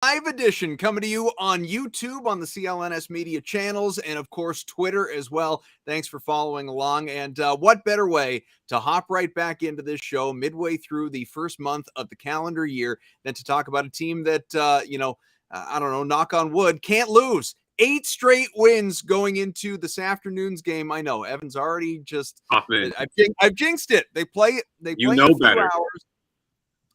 Live edition coming to you on YouTube, on the CLNS media channels, and of course Twitter as well. Thanks for following along. And what better way to hop right back into this show midway through the first month of the calendar year than to talk about a team that I don't know, knock on wood, can't lose. 8 straight wins going into this afternoon's game. I know Evan's already just I've jinxed it. They play in a few hours.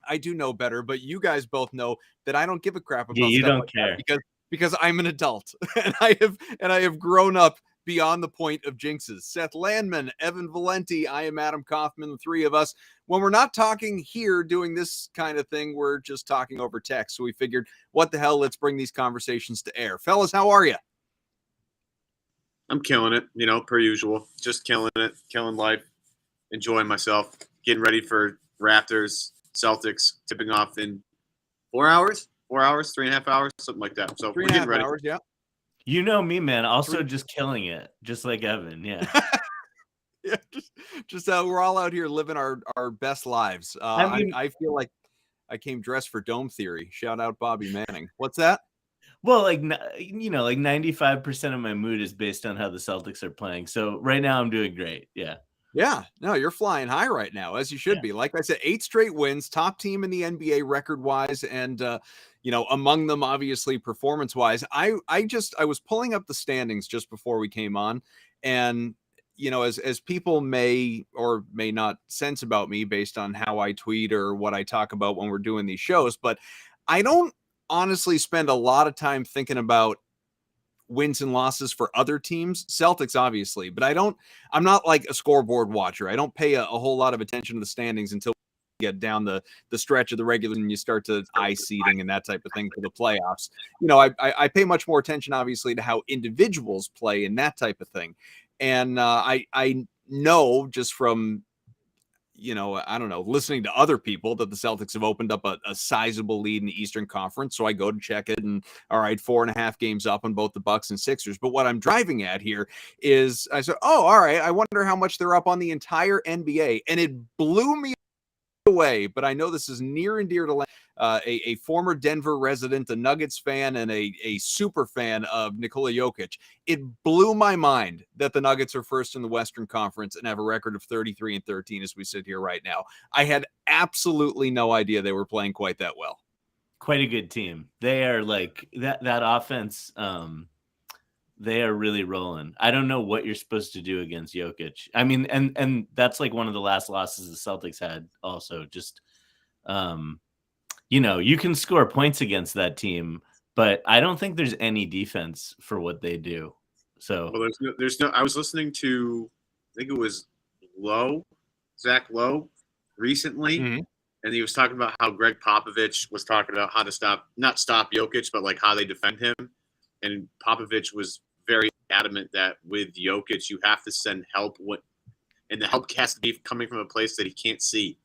I do know better, but you guys both know that I don't give a crap about you stuff don't like care that because I'm an adult and I have grown up beyond the point of jinxes. Seth Landman, Evan Valenti, I am Adam Kaufman, the three of us. When we're not talking here doing this kind of thing, we're just talking over text. So we figured, what the hell, let's bring these conversations to air. Fellas, how are you? I'm killing it, per usual. Just killing it, killing life, enjoying myself, getting ready for Raptors, Celtics tipping off in 4 hours, 3.5 hours, something like that. So we're getting ready. Hours, yeah. You know me, man. Also just killing it, just like Evan. Yeah. Yeah, just we're all out here living our best lives. I feel like I came dressed for Dome Theory. Shout out Bobby Manning. What's that? Well, like 95% of my mood is based on how the Celtics are playing. So right now I'm doing great. Yeah. Yeah, no, you're flying high right now, as you should be. Like I said, 8 straight wins, top team in the NBA record-wise, and among them, obviously, performance-wise. I was pulling up the standings just before we came on, and as people may or may not sense about me based on how I tweet or what I talk about when we're doing these shows, but I don't honestly spend a lot of time thinking about wins and losses for other teams, Celtics obviously, but I'm not like a scoreboard watcher. I don't pay a whole lot of attention to the standings until we get down the stretch of the regular and you start to eye seeding and that type of thing for the playoffs. I pay much more attention obviously to how individuals play and that type of thing. And I know just from I don't know, listening to other people that the Celtics have opened up a sizable lead in the Eastern Conference. So I go to check it and all right, 4.5 games up on both the Bucks and Sixers. But what I'm driving at here is I said, oh, all right, I wonder how much they're up on the entire NBA. And it blew me away, but I know this is near and dear to a former Denver resident, a Nuggets fan, and a super fan of Nikola Jokic. It blew my mind that the Nuggets are first in the Western Conference and have a record of 33-13 as we sit here right now. I had absolutely no idea they were playing quite that well. Quite a good team. They are like that offense. They are really rolling. I don't know what you're supposed to do against Jokic. I mean, and that's like one of the last losses the Celtics had also. Just, you can score points against that team, but I don't think there's any defense for what they do. So, well, there's no. I was listening to, I think it was Zach Lowe, recently, and he was talking about how Greg Popovich was talking about how to not stop Jokic, but like how they defend him. And Popovich was very adamant that with Jokic, you have to send help, and the help has to be coming from a place that he can't see.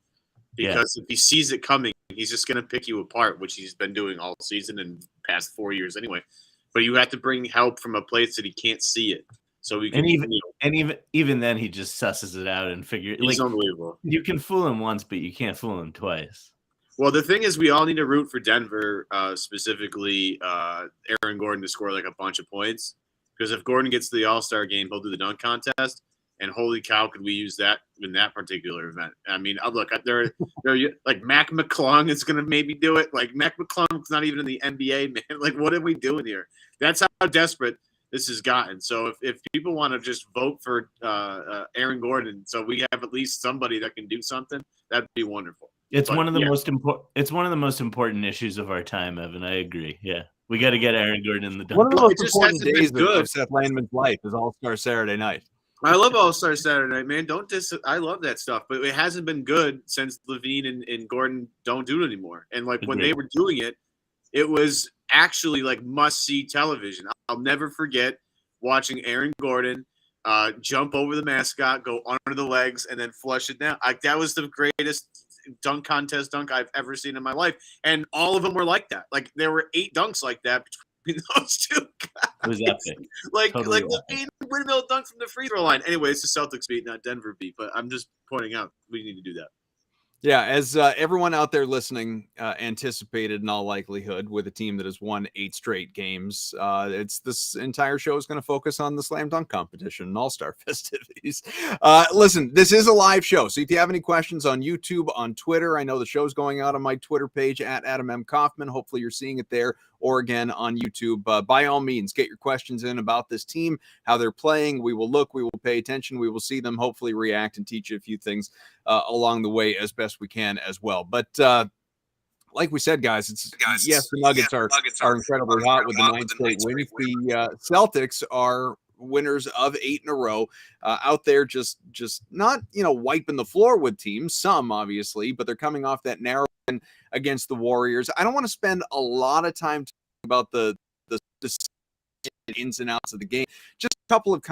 Because if he sees it coming, he's just going to pick you apart, which he's been doing all season and past 4 years anyway. But you have to bring help from a place that he can't see it. So we can, even then, he just susses it out and figures. He's unbelievable. You can fool him once, but you can't fool him twice. Well, the thing is, we all need to root for Denver, specifically Aaron Gordon, to score like a bunch of points. Because if Gordon gets to the All-Star game, he'll do the dunk contest. And holy cow, could we use that in that particular event? I mean, look, they're like Mac McClung is going to maybe do it. Like Mac McClung's not even in the NBA, man. Like, what are we doing here? That's how desperate this has gotten. So if people want to just vote for Aaron Gordon, so we have at least somebody that can do something, that'd be wonderful. It's one of the most important. It's one of the most important issues of our time, Evan. I agree. Yeah, we got to get Aaron Gordon in the dunk. One of the most important days of Seth Landman's life is All-Star Saturday night. I love All-Star Saturday night, man. I love that stuff, but it hasn't been good since Levine and Gordon don't do it anymore. And like when they were doing it, it was actually like must-see television. I'll never forget watching Aaron Gordon jump over the mascot, go under the legs, and then flush it down. That was the greatest dunk contest dunk I've ever seen in my life. And all of them were like that. Like there were 8 dunks like that between those two guys. It was epic. Like the windmill dunk from the free throw line. Anyway, it's the Celtics beat, not Denver beat. But I'm just pointing out we need to do that. Yeah, as everyone out there listening anticipated in all likelihood, with a team that has won 8 straight games, it's this entire show is going to focus on the slam dunk competition and all-star festivities. Listen, this is a live show, so if you have any questions on YouTube, on Twitter, I know the show's going out on my Twitter page at Adam M. Kaufman. Hopefully you're seeing it there, or again on YouTube. By all means, get your questions in about this team, how they're playing. We will look, we will pay attention, we will see them, hopefully react and teach you a few things along the way as best we can as well. But like we said, guys, yes, the Nuggets are incredibly hot with the 9th straight win. The Celtics are winners of 8 in a row, out there just not wiping the floor with teams, some obviously, but they're coming off that narrow win against the Warriors. I don't want to spend a lot of time talking about the ins and outs of the game. Just a couple of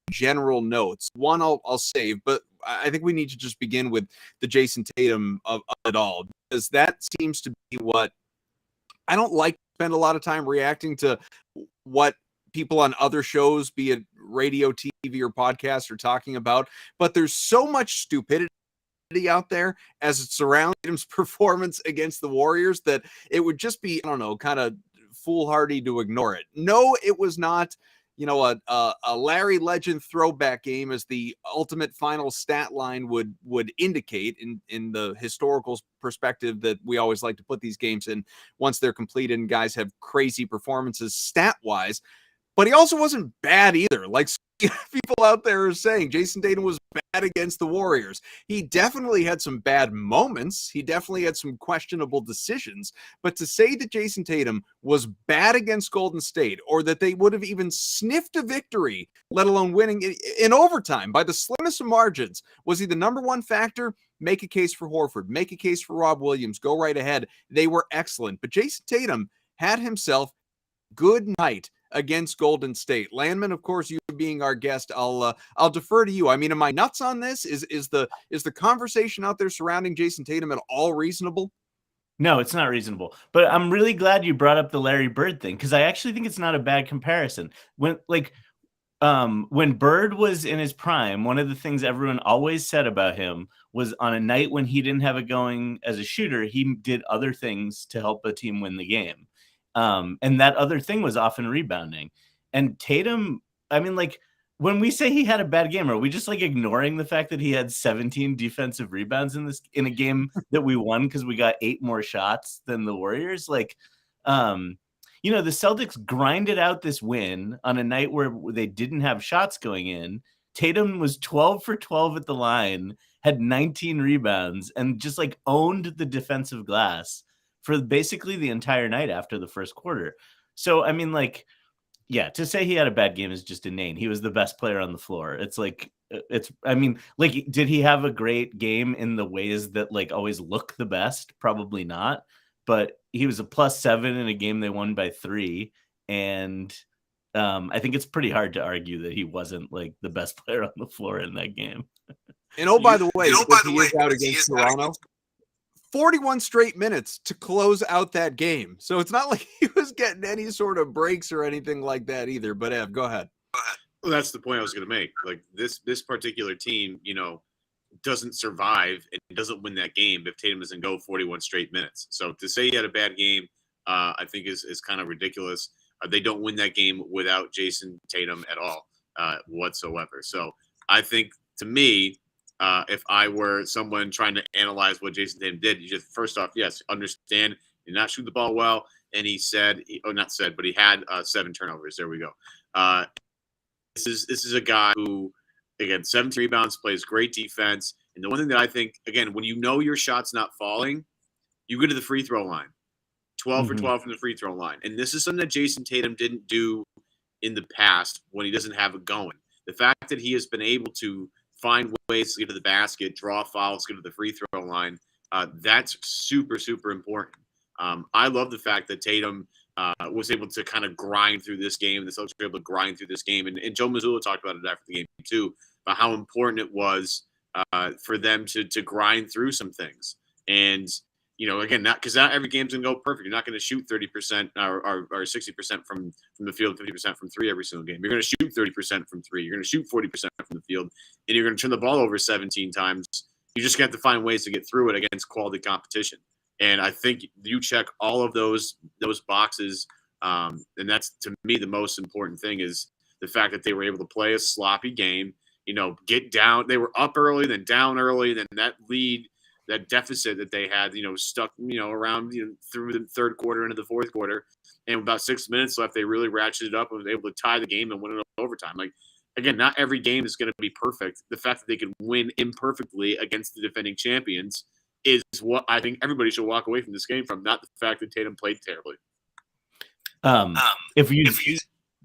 general notes. One I'll save, but I think we need to just begin with the Jayson Tatum of it all, because that seems to be what I don't like to spend a lot of time reacting to what people on other shows, be it radio, TV, or podcast, are talking about. But there's so much stupidity out there as it surrounds Tatum's performance against the Warriors that it would just be, I don't know, kind of foolhardy to ignore it. No, it was not a Larry Legend throwback game, as the ultimate final stat line would indicate in the historical perspective that we always like to put these games in once they're completed and guys have crazy performances stat-wise. But he also wasn't bad either. Like people out there are saying, Jayson Tatum was bad against the Warriors. He definitely had some bad moments. He definitely had some questionable decisions. But to say that Jayson Tatum was bad against Golden State, or that they would have even sniffed a victory, let alone winning in overtime by the slimmest of margins, was he the number one factor? Make a case for Horford. Make a case for Rob Williams. Go right ahead. They were excellent. But Jayson Tatum had himself a good night against Golden State. Landman, of course, you being our guest, I'll defer to you. I mean, am I nuts on this? Is the conversation out there surrounding Jayson Tatum at all reasonable? No, it's not reasonable. But I'm really glad you brought up the Larry Bird thing, because I actually think it's not a bad comparison. When Bird was in his prime, one of the things everyone always said about him was, on a night when he didn't have it going as a shooter, he did other things to help a team win the game. And that other thing was often rebounding. And Tatum, I mean, like, when we say he had a bad game, are we just like ignoring the fact that he had 17 defensive rebounds in a game that we won because we got 8 more shots than the Warriors? Like, the Celtics grinded out this win on a night where they didn't have shots going in. Tatum was 12 for 12 at the line, had 19 rebounds, and just like owned the defensive glass for basically the entire night after the first quarter. So, I mean, like, yeah, to say he had a bad game is just inane. He was the best player on the floor. Did he have a great game in the ways that like always look the best? Probably not. But he was a +7 in a game they won by 3. And I think it's pretty hard to argue that he wasn't like the best player on the floor in that game. And by the way, he is out against Toronto. 41 straight minutes to close out that game. So it's not like he was getting any sort of breaks or anything like that either. But Ev, go ahead. Well, that's the point I was going to make. Like this particular team, doesn't survive and doesn't win that game if Tatum doesn't go 41 straight minutes. So to say he had a bad game, I think is kind of ridiculous. They don't win that game without Jayson Tatum at all whatsoever. So I think, to me, if I were someone trying to analyze what Jayson Tatum did, you just first off, yes, understand he did not shoot the ball well, and he had 7 turnovers. There we go. This is a guy who, again, 17 rebounds, plays great defense, and the one thing that I think, again, when you know your shot's not falling, you go to the free throw line, 12 for 12 from the free throw line, and this is something that Jayson Tatum didn't do in the past when he doesn't have it going. The fact that he has been able to find ways to get to the basket, draw fouls, get to the free throw line, that's super, super important. I love the fact that Tatum was able to kind of grind through this game. The Celtics were able to grind through this game. And Joe Mazzulla talked about it after the game, too, about how important it was for them to grind through some things. And, again, because not every game's going to go perfect. You're not going to shoot 30% or 60% from the field, 50% from 3 every single game. You're going to shoot 30% from 3. You're going to shoot 40% from the field, and you're going to turn the ball over 17 times, You just have to find ways to get through it against quality competition. And I think you check all of those boxes. And that's, to me, the most important thing is the fact that they were able to play a sloppy game, get down. They were up early, then down early, then that lead, that deficit that they had, stuck, around, through the third quarter into the fourth quarter. And about 6 minutes left, they really ratcheted up and was able to tie the game and win it overtime. Like, again, not every game is going to be perfect. The fact that they can win imperfectly against the defending champions is what I think everybody should walk away from this game from, not the fact that Tatum played terribly. If you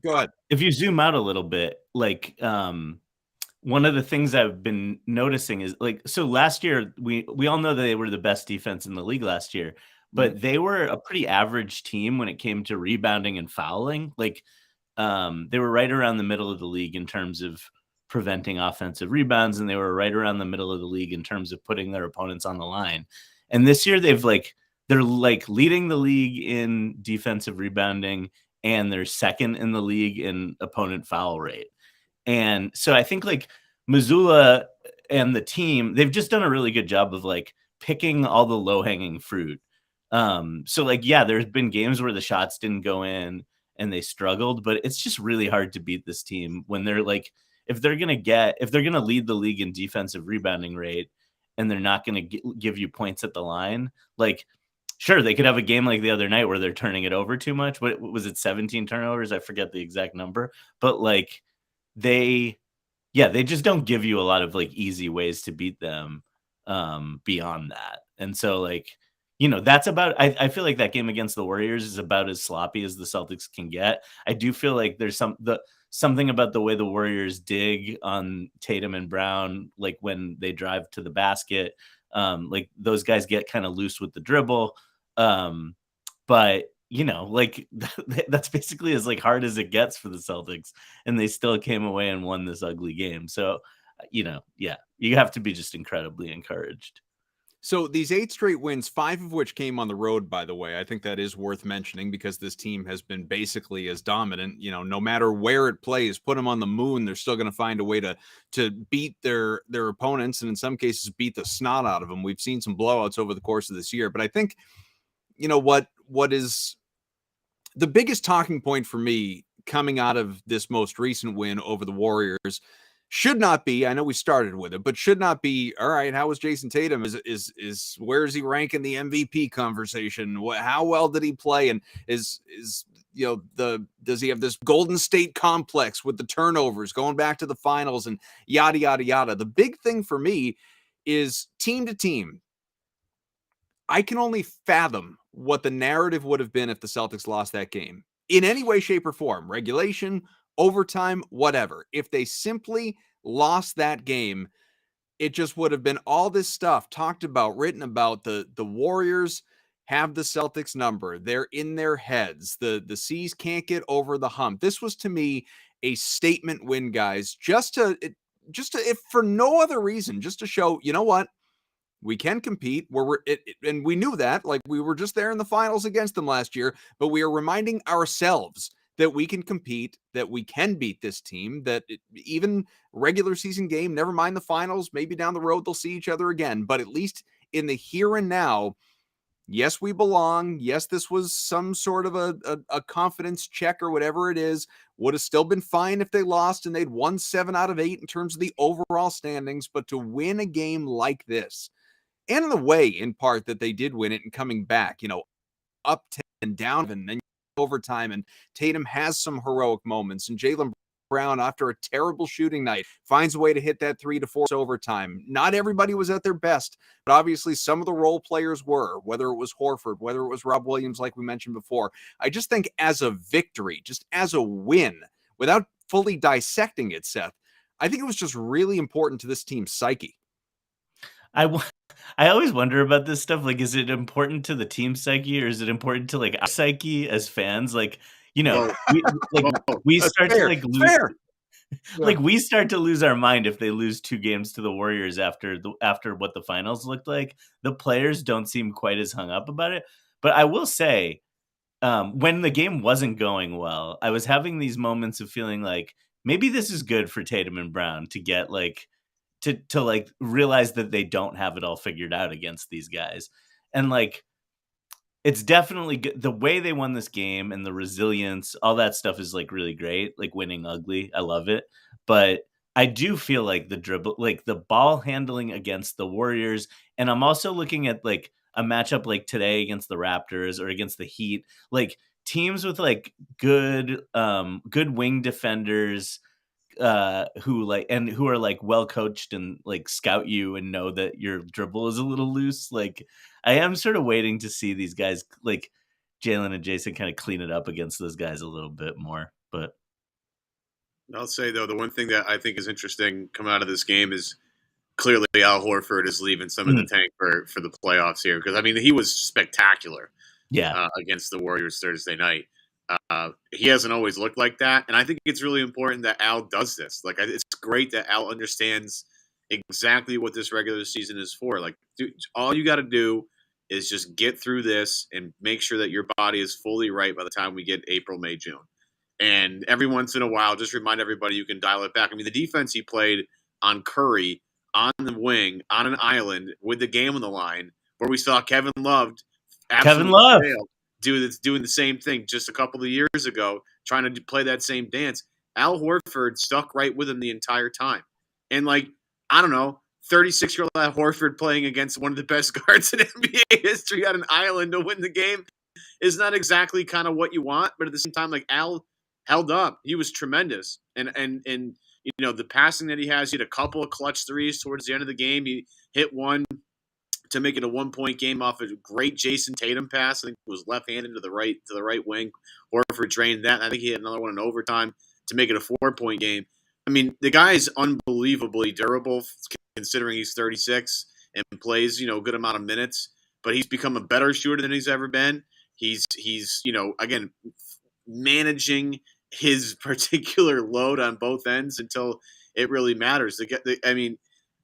go ahead, if you zoom out a little bit, like one of the things I've been noticing is, like, so last year we all know that they were the best defense in the league last year, but they were a pretty average team when it came to rebounding and fouling. Like, they were right around the middle of the league in terms of preventing offensive rebounds, and they were right around the middle of the league in terms of putting their opponents on the line. And this year they're leading the league in defensive rebounding, and they're second in the league in opponent foul rate. And so I think, like, Missoula and the team, they've just done a really good job of, like, picking all the low-hanging fruit. So, like, yeah, there's been games where the shots didn't go in and they struggled, but it's just really hard to beat this team when they're, like, if they're going to lead the league in defensive rebounding rate and they're not going to give you points at the line, like, sure, they could have a game like the other night where they're turning it over too much. What was it, 17 turnovers? I forget the exact number, but, like, they just don't give you a lot of, like, easy ways to beat them beyond that. And so, like, that's about, I feel like that game against the Warriors is about as sloppy as the Celtics can get. I do feel like there's something about the way the Warriors dig on Tatum and Brown, like when they drive to the basket, like those guys get kind of loose with the dribble. But like that's basically as, like, hard as it gets for the Celtics, and they still came away and won this ugly game. So, yeah, you have to be just incredibly encouraged. So these 8 straight wins, 5 of which came on the road, by the way. I think that is worth mentioning because this team has been basically as dominant. No matter where it plays, put them on the moon, they're still going to find a way to beat their opponents, and in some cases beat the snot out of them. We've seen some blowouts over the course of this year, but I think what is the biggest talking point for me coming out of this most recent win over the Warriors should not be, I know we started with it, but should not be, all right, how was Jayson Tatum? Is where is he rank in the MVP conversation? How well did he play? And does he have this Golden State complex with the turnovers going back to the finals and yada, yada, yada? The big thing for me is team to team. I can only fathom what the narrative would have been if the Celtics lost that game in any way, shape, or form, regulation, overtime, whatever. If they simply lost that game, it just would have been all this stuff talked about, written about. The Warriors have the Celtics number. They're in their heads. The C's can't get over the hump. This was, to me, a statement win, guys, just to if for no other reason, just to show, you know what? We can compete. And we knew that, like, we were just there in the finals against them last year, but we are reminding ourselves that we can compete, that we can beat this team, that even regular season game, never mind the finals, maybe down the road they'll see each other again. But at least in the here and now, yes, we belong. Yes, this was some sort of a confidence check or whatever it is. Would have still been fine if they lost and they'd won 7 out of 8 in terms of the overall standings. But to win a game like this, and in the way, in part, that they did win it and coming back, up 10 and down and then overtime, and Tatum has some heroic moments, and Jaylen Brown, after a terrible shooting night, finds a way to hit that 3 to 4 overtime. Not everybody was at their best, but obviously some of the role players were, whether it was Horford, whether it was Rob Williams, like we mentioned before. I just think as a victory, just as a win, without fully dissecting it, Seth, I think it was just really important to this team's psyche. I always wonder about this stuff. Like, is it important to the team psyche, or is it important to, like, our psyche as fans? Like, we start to, like, lose. Like, we start to lose our mind if they lose 2 games to the Warriors after what the finals looked like. The players don't seem quite as hung up about it. But I will say, when the game wasn't going well, I was having these moments of feeling like maybe this is good for Tatum and Brown to get, like, to like realize that they don't have it all figured out against these guys. And like, it's definitely good. The way they won this game and the resilience, all that stuff is like really great. Like winning ugly. I love it. But I do feel like the dribble, like the ball handling against the Warriors. And I'm also looking at like a matchup like today against the Raptors or against the Heat, like teams with like good wing defenders, who are like well coached and like scout you and know that your dribble is a little loose. Like I am sort of waiting to see these guys like Jalen and Jayson kind of clean it up against those guys a little bit more. But I'll say though, the one thing that I think is interesting coming out of this game is clearly Al Horford is leaving some in the tank for the playoffs here, because I mean he was spectacular against the Warriors Thursday night. He hasn't always looked like that, and I think it's really important that Al does this. Like, it's great that Al understands exactly what this regular season is for. Like, dude, all you got to do is just get through this and make sure that your body is fully right by the time we get April, May, June. And every once in a while, just remind everybody you can dial it back. I mean, the defense he played on Curry, on the wing, on an island, with the game on the line, where we saw Kevin Love failed. Doing the same thing just a couple of years ago, trying to play that same dance. Al Horford stuck right with him the entire time. And, like, I don't know, 36-year-old Al Horford playing against one of the best guards in NBA history on an island to win the game is not exactly kind of what you want. But at the same time, like, Al held up. He was tremendous. And you know, the passing that he has, he had a couple of clutch threes towards the end of the game. He hit one to make it a 1-point game off a great Jayson Tatum pass. I think it was left-handed to the right wing. Horford drained that. And I think he had another one in overtime to make it a 4-point game. I mean, the guy is unbelievably durable considering he's 36 and plays, you know, a good amount of minutes. But he's become a better shooter than he's ever been. He's you know, again, managing his particular load on both ends until it really matters. I mean,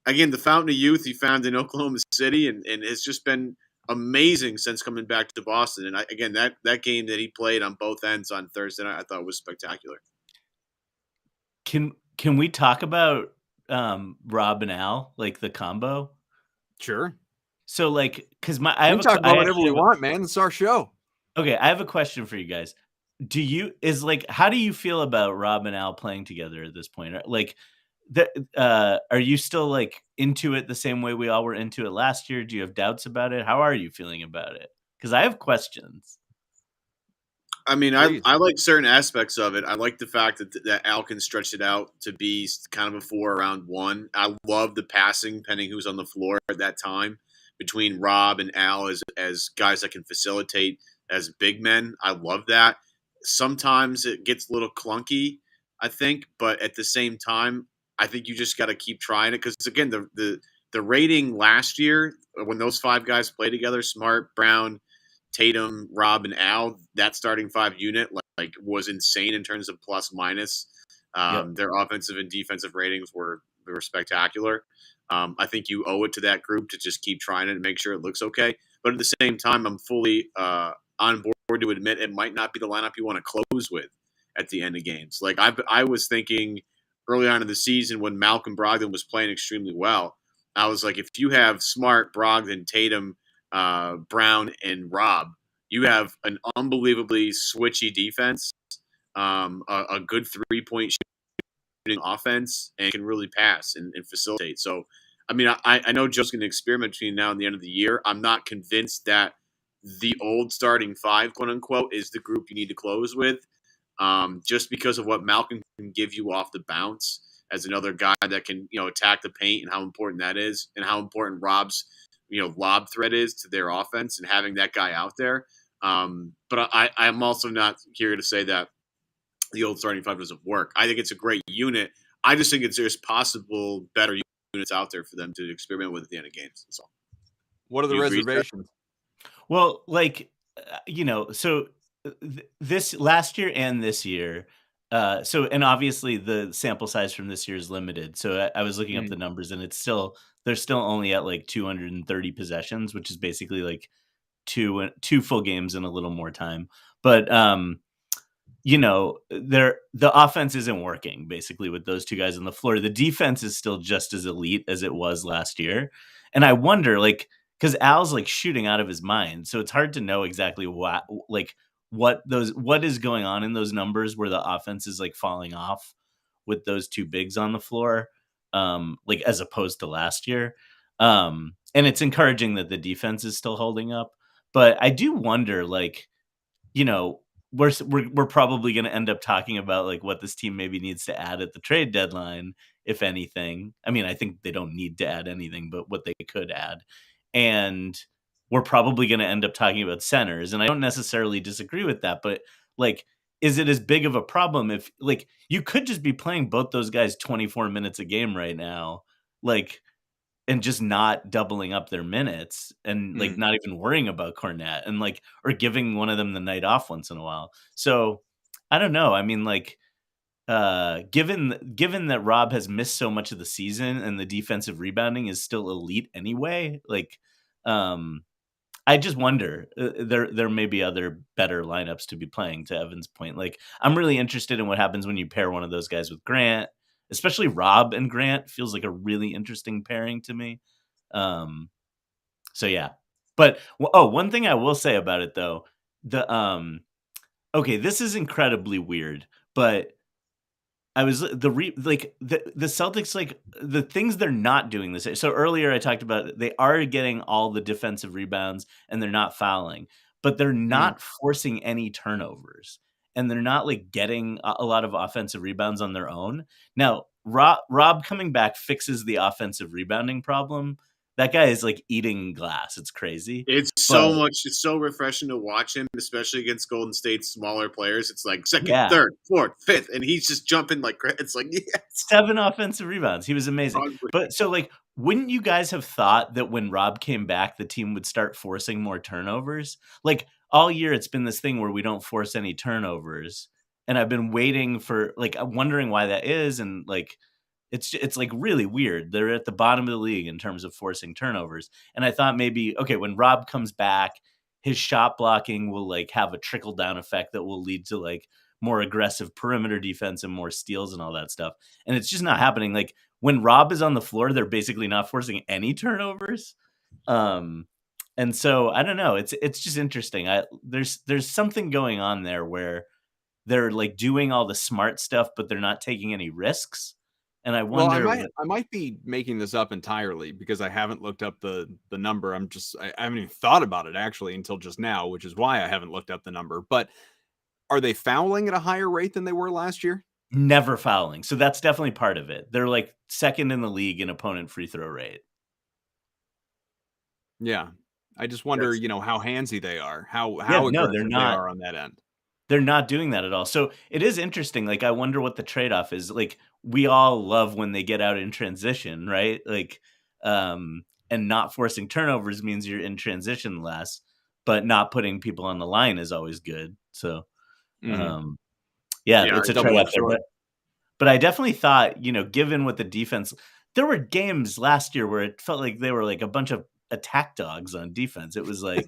again, the fountain of youth he found in Oklahoma City and has just been amazing since coming back to Boston. And again, that game that he played on both ends on Thursday night, I thought was spectacular. Can we talk about Rob and Al, like the combo? Sure. So like, because we can talk about whatever we want, man. It's our show. Okay, I have a question for you guys. How do you feel about Rob and Al playing together at this point? Like, are you still like into it the same way we all were into it last year? Do you have doubts about it? How are you feeling about it? Because I have questions. I mean, I like certain aspects of it. I like the fact that Al can stretch it out to be kind of a 4 around 1. I love the passing, depending who's on the floor at that time, between Rob and Al as guys that can facilitate as big men. I love that. Sometimes it gets a little clunky, I think, but at the same time, I think you just got to keep trying it because, again, the rating last year when those 5 guys play together, Smart, Brown, Tatum, Rob, and Al, that starting 5 unit like was insane in terms of plus minus. Their offensive and defensive ratings were spectacular. I think you owe it to that group to just keep trying it and make sure it looks okay. But at the same time, I'm fully on board to admit it might not be the lineup you want to close with at the end of games. Like I was thinking early on in the season when Malcolm Brogdon was playing extremely well, I was like, if you have Smart, Brogdon, Tatum, Brown, and Rob, you have an unbelievably switchy defense, a good 3-point shooting offense, and can really pass and facilitate. So, I mean, I know Joe's going to experiment between now and the end of the year. I'm not convinced that the old starting 5, quote unquote, is the group you need to close with, just because of what Malcolm can give you off the bounce as another guy that can, you know, attack the paint and how important that is, and how important Rob's, you know, lob threat is to their offense and having that guy out there. But I'm also not here to say that the old starting 5 doesn't work. I think it's a great unit. I just think there's possible better units out there for them to experiment with at the end of games. That's all. What are the reservations? Well, like, you know, so this last year and this year, and obviously the sample size from this year is limited. So I was looking up the numbers, and they're still only at like 230 possessions, which is basically like two full games and a little more time. But the offense isn't working basically with those two guys on the floor. The defense is still just as elite as it was last year. And I wonder, like, because Al's like shooting out of his mind. So it's hard to know exactly what is going on in those numbers where the offense is like falling off with those two bigs on the floor, like as opposed to last year. And it's encouraging that the defense is still holding up. But I do wonder, like, we're probably going to end up talking about like what this team maybe needs to add at the trade deadline, if anything. I mean, I think they don't need to add anything, but what they could add. And we're probably going to end up talking about centers. And I don't necessarily disagree with that, but like, is it as big of a problem if like you could just be playing both those guys 24 minutes a game right now, like, and just not doubling up their minutes and like not even worrying about Cornette and like, or giving one of them the night off once in a while. So I don't know. I mean, like, given that Rob has missed so much of the season and the defensive rebounding is still elite anyway, like, I just wonder there may be other better lineups to be playing, to Evan's point. Like, I'm really interested in what happens when you pair one of those guys with Grant. Especially Rob and Grant feels like a really interesting pairing to me. So yeah, but one thing I will say about it though, okay, this is incredibly weird, but I was the Celtics, like the things they're not doing this. So earlier I talked about they are getting all the defensive rebounds and they're not fouling, but they're not forcing any turnovers. And they're not like getting a lot of offensive rebounds on their own. Now, Rob coming back fixes the offensive rebounding problem. That guy is like eating glass. It's crazy. It's so refreshing to watch him, especially against Golden State's smaller players. It's like second, third, fourth, fifth, and he's just jumping like it's like 7 offensive rebounds. He was amazing. But so like, wouldn't you guys have thought that when Rob came back, the team would start forcing more turnovers? Like, all year it's been this thing where we don't force any turnovers. And I've been waiting for, like, I'm wondering why that is. And like, it's like really weird. They're at the bottom of the league in terms of forcing turnovers. And I thought maybe, okay, when Rob comes back, his shot blocking will like have a trickle down effect that will lead to like more aggressive perimeter defense and more steals and all that stuff. And it's just not happening. Like, when Rob is on the floor, they're basically not forcing any turnovers. And so I don't know. It's just interesting. There's something going on there where they're like doing all the smart stuff, but they're not taking any risks. And I wonder. Well, I might be making this up entirely because I haven't looked up the number. I haven't even thought about it actually until just now, which is why I haven't looked up the number. But are they fouling at a higher rate than they were last year? Never fouling. So that's definitely part of it. They're like second in the league in opponent free throw rate. Yeah. I just wonder, how handsy they are, how aggressive they are on that end. They're not doing that at all. So it is interesting. Like, I wonder what the trade-off is. Like, we all love when they get out in transition, right? Like, and not forcing turnovers means you're in transition less, but not putting people on the line is always good. So, it's a trade-off there. But I definitely thought, given what the defense, there were games last year where it felt like they were like a bunch of attack dogs on defense. It was like,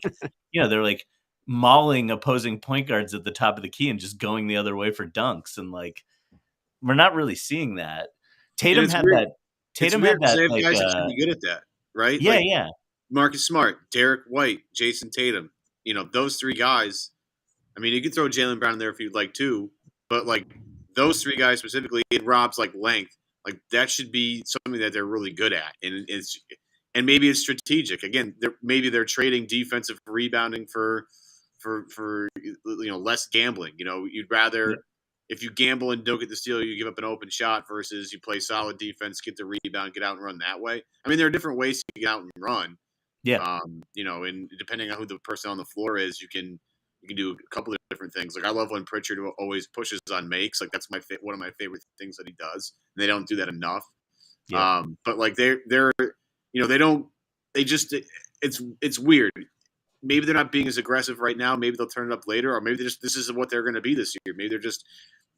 they're like mauling opposing point guards at the top of the key and just going the other way for dunks. And like, we're not really seeing that. Tatum had weird. that. Tatum had that. They have guys that should be good at that, right? Yeah, like, yeah. Marcus Smart, Derek White, Jayson Tatum. Those three guys. I mean, you could throw Jaylen Brown in there if you'd like to, but like those three guys specifically, and Rob's like length, like that should be something that they're really good at, and maybe it's strategic. Again, maybe they're trading defensive rebounding for less gambling. You'd rather if you gamble and don't get the steal, you give up an open shot versus you play solid defense, get the rebound, get out and run that way. I mean, there are different ways to get out and run. Yeah. And depending on who the person on the floor is, you can do a couple of different things. Like, I love when Prichard always pushes on makes. Like, that's one of my favorite things that he does. And they don't do that enough. Yeah. But like it's weird. Maybe they're not being as aggressive right now. Maybe they'll turn it up later, or maybe this is what they're going to be this year. Maybe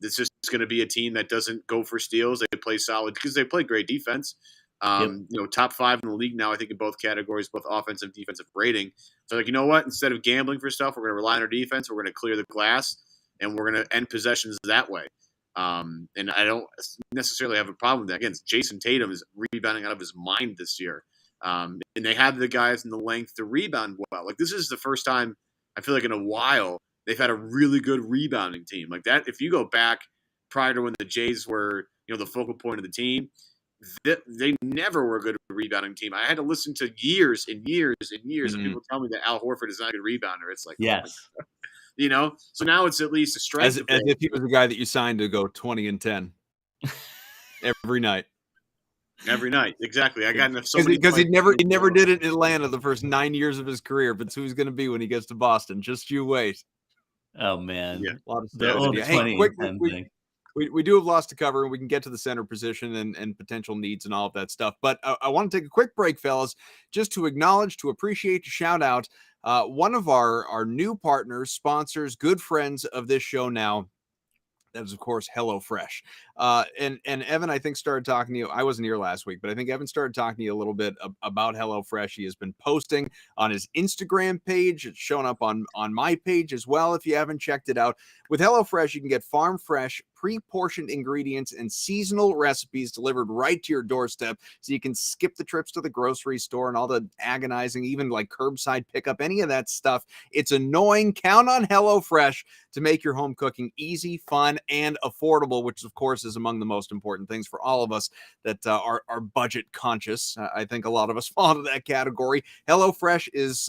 this is going to be a team that doesn't go for steals. They play solid because they play great defense. Top 5 in the league now, I think, in both categories, both offensive and defensive rating. So, like, you know what? Instead of gambling for stuff, we're going to rely on our defense. We're going to clear the glass, and we're going to end possessions that way. And I don't necessarily have a problem with that. Again, Jayson Tatum is rebounding out of his mind this year. And they have the guys in the length to rebound well. Like, this is the first time I feel like in a while they've had a really good rebounding team. Like that, if you go back prior to when the Jays were, the focal point of the team, they never were a good rebounding team. I had to listen to years and years and years of people tell me that Al Horford is not a good rebounder. It's like, yes. So now it's at least a strength. As if he was the guy that you signed to go 20-10 every night. Every night, exactly. I got enough because he never did it in Atlanta the first 9 years of his career, but who he's going to be when he gets to Boston. Just you wait. Oh man, yeah. A lot of the old 20-10 thing. We do have lots to cover, and we can get to the center position and potential needs and all of that stuff. But I want to take a quick break, fellas, just to acknowledge, to appreciate, to shout out one of our new partners, sponsors, good friends of this show now. That is, of course, HelloFresh. And Evan, I think, started talking to you. I wasn't here last week, but I think Evan started talking to you a little bit about HelloFresh. He has been posting on his Instagram page. It's shown up on my page as well if you haven't checked it out. With HelloFresh, you can get farm fresh, pre-portioned ingredients and seasonal recipes delivered right to your doorstep, so you can skip the trips to the grocery store and all the agonizing, even like curbside pickup, any of that stuff. It's annoying. Count on HelloFresh to make your home cooking easy, fun, and affordable, which of course is among the most important things for all of us that are budget conscious. I think a lot of us fall into that category. HelloFresh is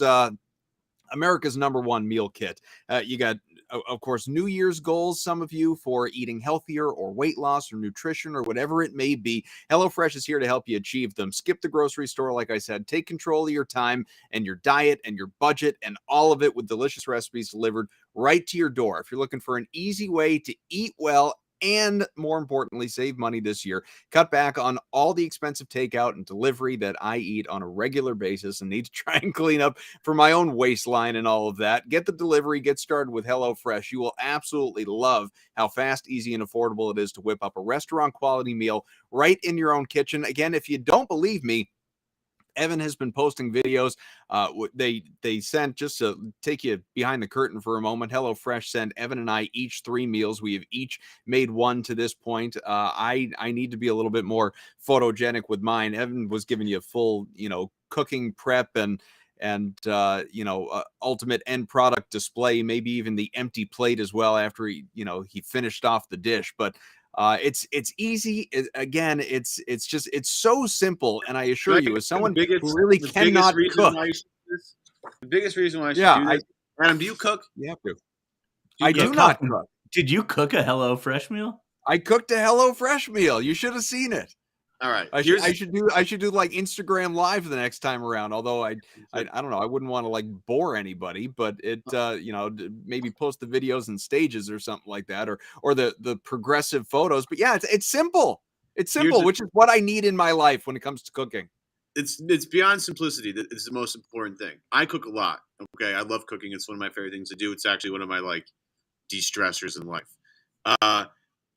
America's #1 meal kit. You got, of course, New Year's goals, some of you, for eating healthier or weight loss or nutrition or whatever it may be. HelloFresh is here to help you achieve them. Skip the grocery store, like I said. Take control of your time and your diet and your budget and all of it with delicious recipes delivered right to your door. If you're looking for an easy way to eat well and, more importantly, save money this year, cut back on all the expensive takeout and delivery that I eat on a regular basis and need to try and clean up for my own waistline and all of that. Get the delivery, get started with HelloFresh. You will absolutely love how fast, easy, and affordable it is to whip up a restaurant-quality meal right in your own kitchen. Again, if you don't believe me, Evan has been posting videos. They sent, just to take you behind the curtain for a moment, HelloFresh sent Evan and I each 3 meals. We have each made one to this point. I need to be a little bit more photogenic with mine. Evan was giving you a full, cooking prep and ultimate end product display, maybe even the empty plate as well after he finished off the dish. But it's easy. It's so simple. And I assure you, as someone who really cannot cook, the biggest reason why I should do this, Adam, do you cook? You have to. I do not cook. Did you cook a HelloFresh meal? I cooked a HelloFresh meal. You should have seen it. All right. I should do like Instagram Live the next time around. Although I don't know, I wouldn't want to like bore anybody, but it maybe post the videos and stages or something like that, or the progressive photos. But yeah, it's simple. It's simple, which is what I need in my life when it comes to cooking. It's beyond simplicity. It's the most important thing. I cook a lot. Okay, I love cooking. It's one of my favorite things to do. It's actually one of my like de-stressors in life.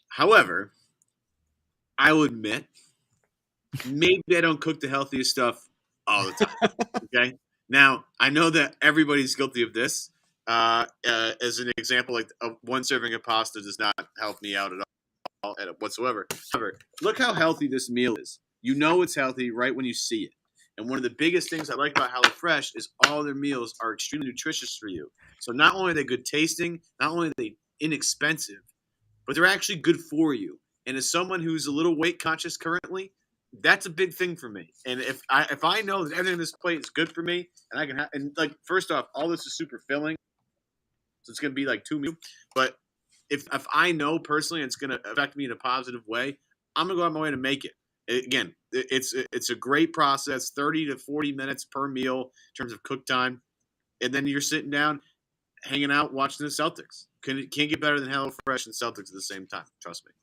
However, I will admit, maybe I don't cook the healthiest stuff all the time. Okay. Now, I know that everybody's guilty of this. As an example, like one serving of pasta does not help me out at all whatsoever. However, look how healthy this meal is. You know it's healthy right when you see it. And one of the biggest things I like about HelloFresh is all their meals are extremely nutritious for you. So not only are they good tasting, not only are they inexpensive, but they're actually good for you. And as someone who's a little weight conscious currently, that's a big thing for me. And if I know that everything on this plate is good for me, and I can have, and like, first off, all this is super filling, so it's going to be like 2 meals. But if I know personally it's going to affect me in a positive way, I'm going to go out of my way to make it. Again, it's a great process, 30 to 40 minutes per meal in terms of cook time. And then you're sitting down, hanging out, watching the Celtics. Can't get better than HelloFresh and Celtics at the same time. Trust me.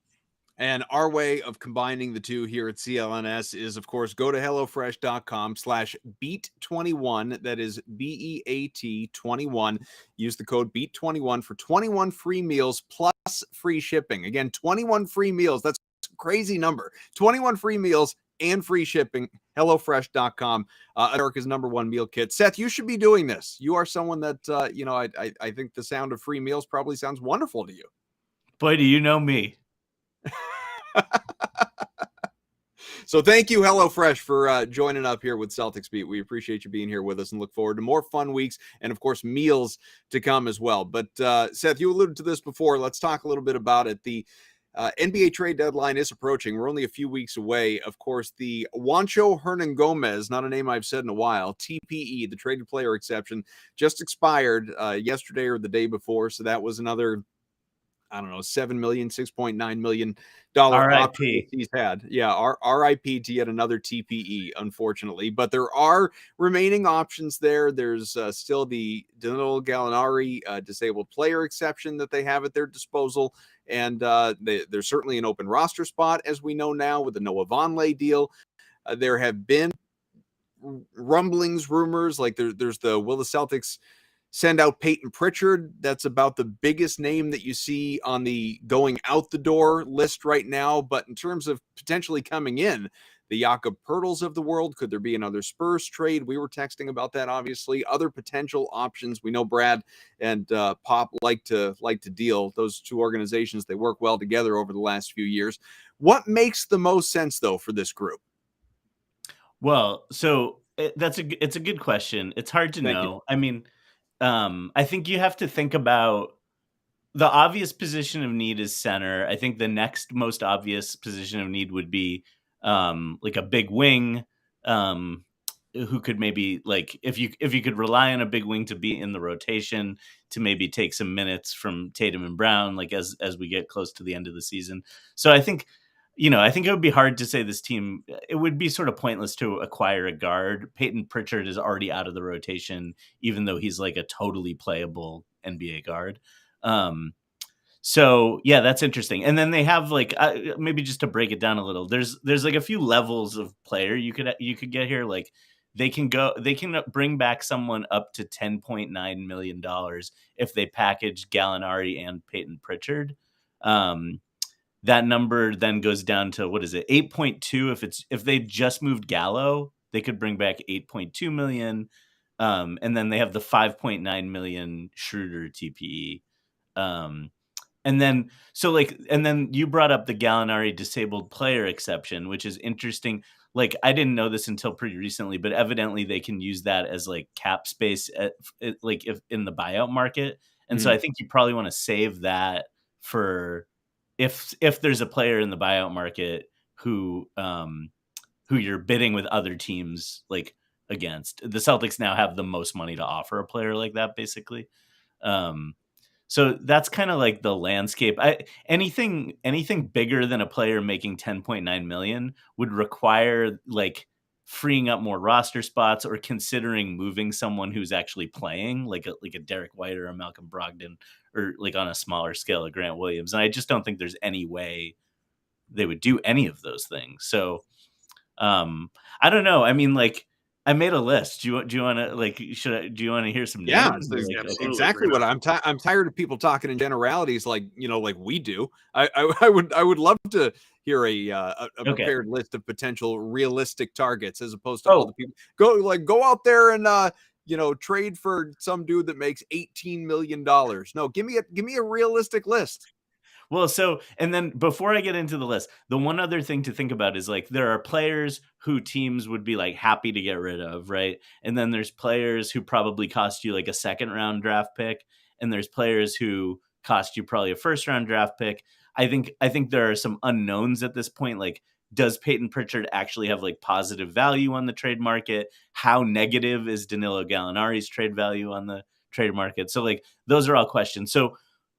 And our way of combining the two here at CLNS is, of course, go to HelloFresh.com/BEAT21. That is BEAT 21. Use the code BEAT21 for 21 free meals plus free shipping. Again, 21 free meals. That's a crazy number. 21 free meals and free shipping. HelloFresh.com, America's #1 meal kit. Seth, you should be doing this. You are someone that, you know, I think the sound of free meals probably sounds wonderful to you. Boy, do you know me. So thank you, HelloFresh, for joining up here with Celtics Beat. We appreciate you being here with us and look forward to more fun weeks and, of course, meals to come as well. But, Seth, you alluded to this before. Let's talk a little bit about it. The NBA trade deadline is approaching. We're only a few weeks away. Of course, the Juancho Hernan-Gomez, not a name I've said in a while, TPE, the traded player exception, just expired yesterday or the day before. So that was another, I don't know, $6.9 million RIP. he's had. Yeah, RIP to yet another TPE, unfortunately. But there are remaining options there. There's still the Danilo Gallinari disabled player exception that they have at their disposal. And there's certainly an open roster spot, as we know now, with the Noah Vonleh deal. There have been rumblings, rumors, like there's the will the Celtics send out Peyton Prichard. That's about the biggest name that you see on the going out the door list right now. But in terms of potentially coming in, the Jakob Poeltls of the world, could there be another Spurs trade? We were texting about that, obviously. Other potential options. We know Brad and Pop like to deal. Those two organizations, they work well together over the last few years. What makes the most sense, though, for this group? Well, so it's a good question. It's hard to know. I mean, I think you have to think about the obvious position of need is center. I think the next most obvious position of need would be like a big wing who could maybe, like, if you could rely on a big wing to be in the rotation to maybe take some minutes from Tatum and Brown, like as we get close to the end of the season. So I think it would be hard to say this team, it would be sort of pointless to acquire a guard. Peyton Prichard is already out of the rotation, even though he's like a totally playable NBA guard. So yeah, that's interesting. And then they have like, maybe just to break it down a little, there's like a few levels of player you could get here. Like they can bring back someone up to $10.9 million if they package Gallinari and Peyton Prichard. That number then goes down to, what is it, 8.2? If they just moved Gallo, they could bring back 8.2 million. And then they have the 5.9 million Schroeder TPE. And then you brought up the Gallinari disabled player exception, which is interesting. Like, I didn't know this until pretty recently, but evidently they can use that as like cap space if in the buyout market. And so I think you probably want to save that for if there's a player in the buyout market who you're bidding with other teams like against. The Celtics now have the most money to offer a player like that, basically. So that's kind of like the landscape. Anything bigger than a player making 10.9 million would require like freeing up more roster spots or considering moving someone who's actually playing, like a Derek White or a Malcolm Brogdon, or like on a smaller scale, a Grant Williams. And I just don't think there's any way they would do any of those things. So I don't know. I mean, like, I made a list. Do you want to like? Do you want to hear some names? Yeah, exactly what I'm tired of people talking in generalities, like like we do. I would love to hear a prepared list of potential realistic targets as opposed to all the people go out there and trade for some dude that makes $18 million. No, give me a realistic list. Well, so, and then before I get into the list, the one other thing to think about is like, there are players who teams would be like happy to get rid of, right? And then there's players who probably cost you like a second round draft pick. And there's players who cost you probably a first round draft pick. I think there are some unknowns at this point. Like, does Peyton Prichard actually have like positive value on the trade market? How negative is Danilo Gallinari's trade value on the trade market? So like, those are all questions. So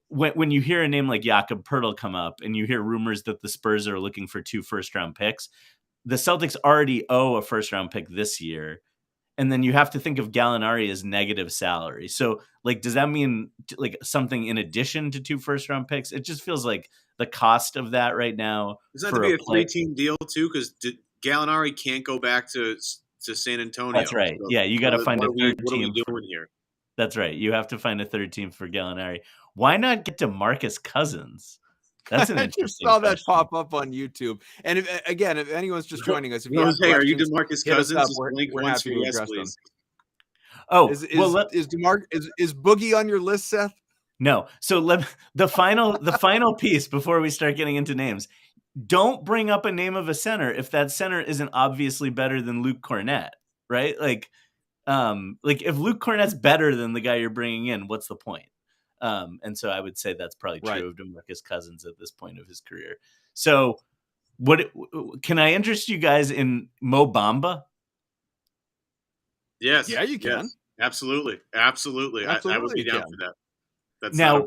when you hear a name like Jakob Poeltl come up and you hear rumors that the Spurs are looking for 2 first-round picks, the Celtics already owe a first-round pick this year. And then you have to think of Gallinari as negative salary. So, like, does that mean like something in addition to 2 first-round picks? It just feels like the cost of that right now. Does that have to be a 3-team deal too? Because Gallinari can't go back to San Antonio. That's right. So, yeah, you got to find a third team. What are we doing here? That's right. You have to find a third team for Gallinari. Why not get DeMarcus Cousins? That's an I interesting just saw that question. pop up on YouTube. And if anyone's just joining us, if you have Jose, are you questions, DeMarcus hit us Cousins? up. Just We're, blink we're once happy for to yes, address them. please. Oh, Is well, is Boogie on your list, Seth? no. So the final piece before we start getting into names. Don't bring up a name of a center if that center isn't obviously better than Luke Cornett, right? Like if Luke Cornett's better than the guy you're bringing in, what's the point? And so I would say that's probably true of DeMarcus Cousins at this point of his career. So what can I interest you guys in Mo Bamba? Yes. Yeah, you can. Yes. Absolutely. I would be down for that. That's now,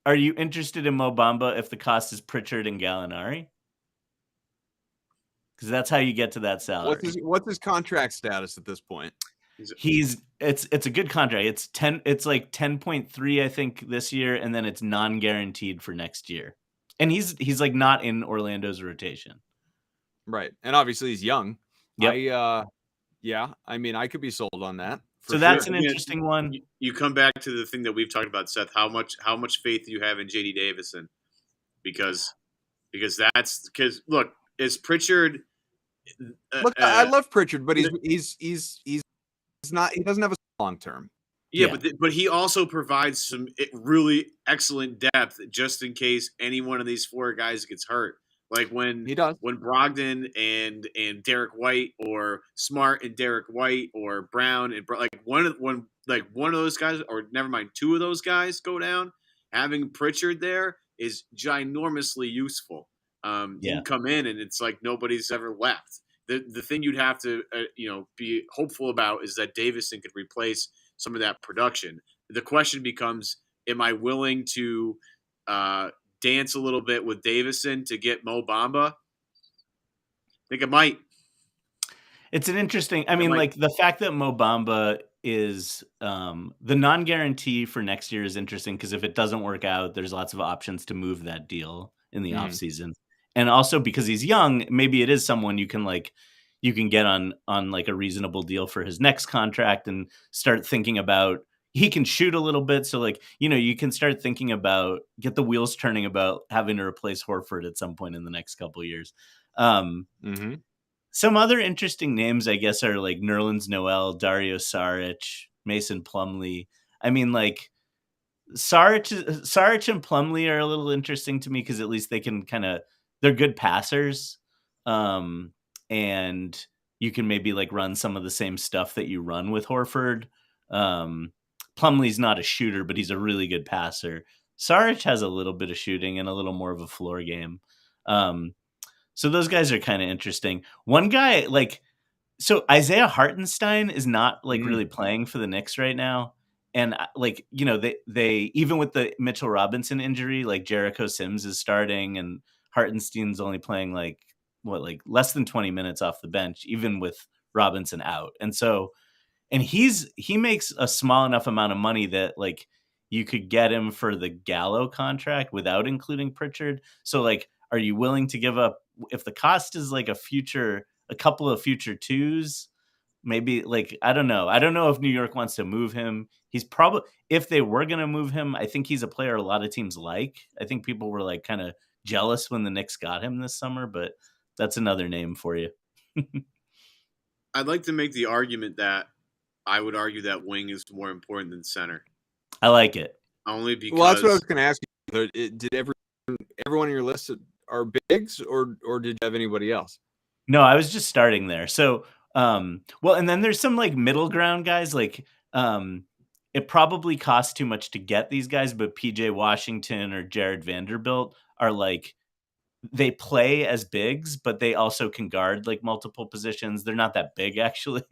are you interested in Mo Bamba if the cost is Prichard and Gallinari? Because that's how you get to that salary. What's his contract status at this point? It's a good contract. It's like 10.3, I think, this year, and then it's non-guaranteed for next year. And he's like not in Orlando's rotation. Right. And obviously he's young. Yep. I mean, I could be sold on that. So that's an interesting one. You come back to the thing that we've talked about, Seth. How much faith do you have in JD Davison? Because look, is Prichard? Look, I love Prichard, but he's not. He doesn't have a long term. Yeah, but he also provides some really excellent depth just in case any one of these four guys gets hurt. Like when Brogdon and Derek White, or Smart and Derek White, or Brown and one of those guys, or never mind, two of those guys go down. Having Prichard there is ginormously useful. You can come in and it's like nobody's ever left. The thing you'd have to be hopeful about is that Davison could replace some of that production. The question becomes, am I willing to dance a little bit with Davison to get Mo Bamba? I think it might. It's an interesting. I mean, like the fact that Mo Bamba is the non-guarantee for next year is interesting because if it doesn't work out, there's lots of options to move that deal in the offseason. And also because he's young, maybe it is someone you can get on like a reasonable deal for his next contract and start thinking about. He can shoot a little bit. So you can start thinking about, get the wheels turning about having to replace Horford at some point in the next couple of years. Some other interesting names, I guess, are like Nerlens Noel, Dario Saric, Mason Plumlee. I mean, like Saric and Plumlee are a little interesting to me because at least they can they're good passers. And you can maybe like run some of the same stuff that you run with Horford. Plumlee's not a shooter, but he's a really good passer. Saric has a little bit of shooting and a little more of a floor game. So those guys are kind of interesting. One guy, so Isaiah Hartenstein is not really playing for the Knicks right now. And they even with the Mitchell Robinson injury, like Jericho Sims is starting and Hartenstein's only playing less than 20 minutes off the bench, even with Robinson out. And he makes a small enough amount of money that you could get him for the Gallo contract without including Prichard. So are you willing to give up if the cost is a couple of future twos? Maybe I don't know. I don't know if New York wants to move him. He's probably, if they were going to move him, I think he's a player a lot of teams like. I think people were kind of jealous when the Knicks got him this summer, but that's another name for you. I'd like to make the argument that I would argue that wing is more important than center. I like it. Only because. Well, that's what I was going to ask you. Did everyone on your list are bigs, or did you have anybody else? No, I was just starting there. So, and then there's some middle ground guys. It probably costs too much to get these guys, but PJ Washington or Jared Vanderbilt are they play as bigs, but they also can guard multiple positions. They're not that big, actually.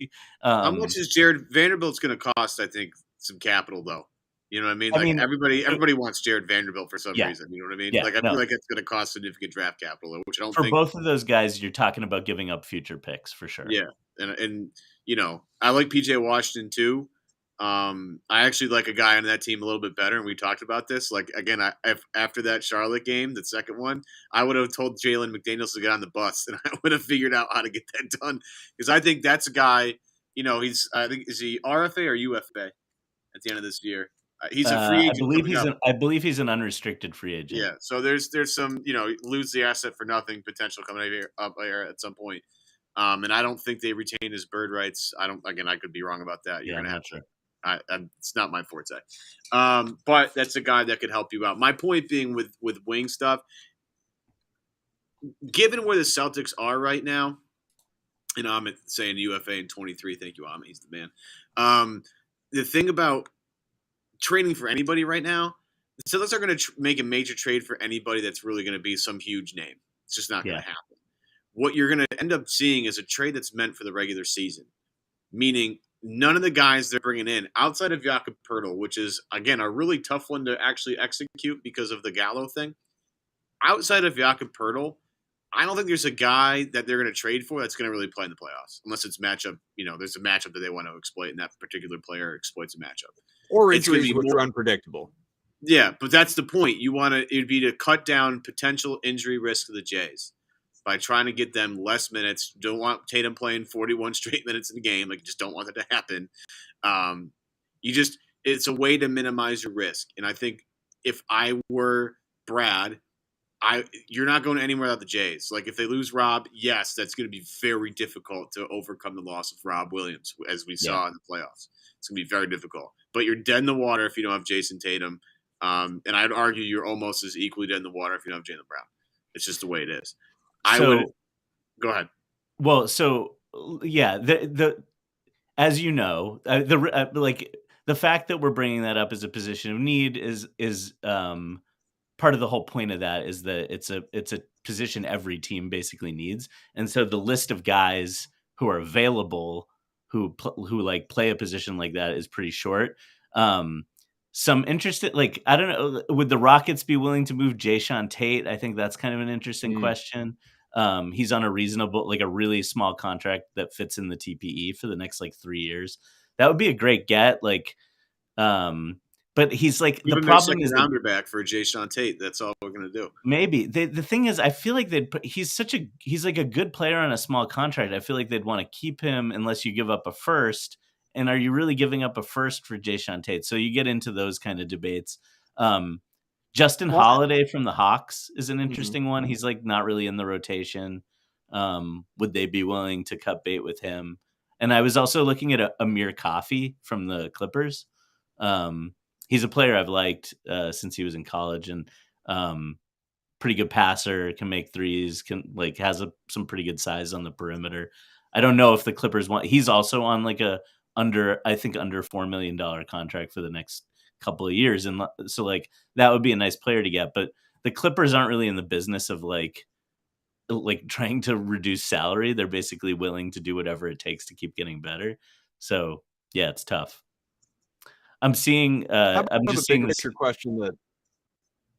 How much is Jared Vanderbilt's going to cost? I think some capital, though. You know what I mean? Everybody wants Jared Vanderbilt for some reason. You know what I mean? Yeah, I feel like it's going to cost significant draft capital, which I don't think. For both of those guys, you're talking about giving up future picks for sure. Yeah, and I like PJ Washington too. I actually like a guy on that team a little bit better, and we talked about this. After that Charlotte game, the second one, I would have told Jalen McDaniels to get on the bus, and I would have figured out how to get that done because I think that's a guy. Is he RFA or UFA at the end of this year? He's a free agent. I believe he's an unrestricted free agent. Yeah, so there's some lose the asset for nothing potential coming up here at some point. And I don't think they retain his bird rights. I could be wrong about that. You're gonna have to. It's not my forte. But that's a guy that could help you out. My point being with wing stuff, given where the Celtics are right now, and I'm saying UFA in 23. Thank you, Amit. He's the man. The thing about trading for anybody right now, the Celtics are going to make a major trade for anybody that's really going to be some huge name. It's just not going to happen. What you're going to end up seeing is a trade that's meant for the regular season, meaning none of the guys they're bringing in outside of Jakob Poeltl, which is, again, a really tough one to actually execute because of the Gallo thing. Outside of Jakob Poeltl, I don't think there's a guy that they're going to trade for that's going to really play in the playoffs, unless it's matchup. There's a matchup that they want to exploit, and that particular player exploits a matchup. Or injuries which are unpredictable. Yeah, but that's the point. It'd be to cut down potential injury risk to the Jays by trying to get them less minutes. Don't want Tatum playing 41 straight minutes in the game. Like, just don't want that to happen. It's a way to minimize your risk. And I think if I were Brad, you're not going anywhere without the Jays. Like, if they lose Rob, yes, that's going to be very difficult to overcome the loss of Rob Williams, as we saw in the playoffs. It's going to be very difficult. But you're dead in the water if you don't have Jayson Tatum. And I'd argue you're almost as equally dead in the water if you don't have Jaylen Brown. It's just the way it is. Go ahead. Well, so yeah, as you know, the fact that we're bringing that up as a position of need is part of the whole point of that is that it's a position every team basically needs, and so the list of guys who are available who play a position like that is pretty short. Some interested, I don't know, would the Rockets be willing to move Jayson Tate? I think that's kind of an interesting question. He's on a really small contract that fits in the TPE for the next 3 years. That would be a great get. But he's the problem is rounder back for Jayson Tate. That's all we're gonna do. Maybe the thing is, I feel like he's a good player on a small contract. I feel like they'd want to keep him unless you give up a first. And are you really giving up a first for Jayson Tate? So you get into those kind of debates. Justin Holiday from the Hawks is an interesting one. He's not really in the rotation. Would they be willing to cut bait with him? And I was also looking at Amir Coffey from the Clippers. He's a player I've liked since he was in college, and pretty good passer, can make threes, has some pretty good size on the perimeter. I don't know if the Clippers want. He's also on under $4 million contract for the next couple of years, and so that would be a nice player to get. But the Clippers aren't really in the business of trying to reduce salary. They're basically willing to do whatever it takes to keep getting better. So yeah, it's tough. I'm seeing. I'm just seeing this question that.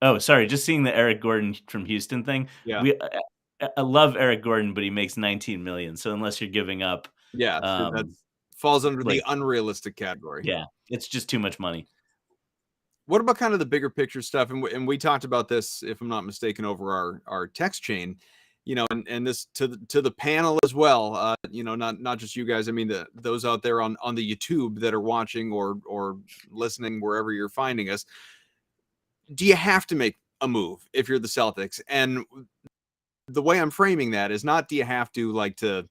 Oh, sorry. Just seeing the Eric Gordon from Houston thing. Yeah. I love Eric Gordon, but he makes $19 million. So unless you're giving up, that falls under the unrealistic category. Yeah, it's just too much money. What about kind of the bigger picture stuff? And we talked about this, if I'm not mistaken, over our text chain. And this to the panel as well. Not just you guys. I mean, those out there on the YouTube that are watching or listening wherever you're finding us. Do you have to make a move if you're the Celtics? And the way I'm framing that is not, do you have to to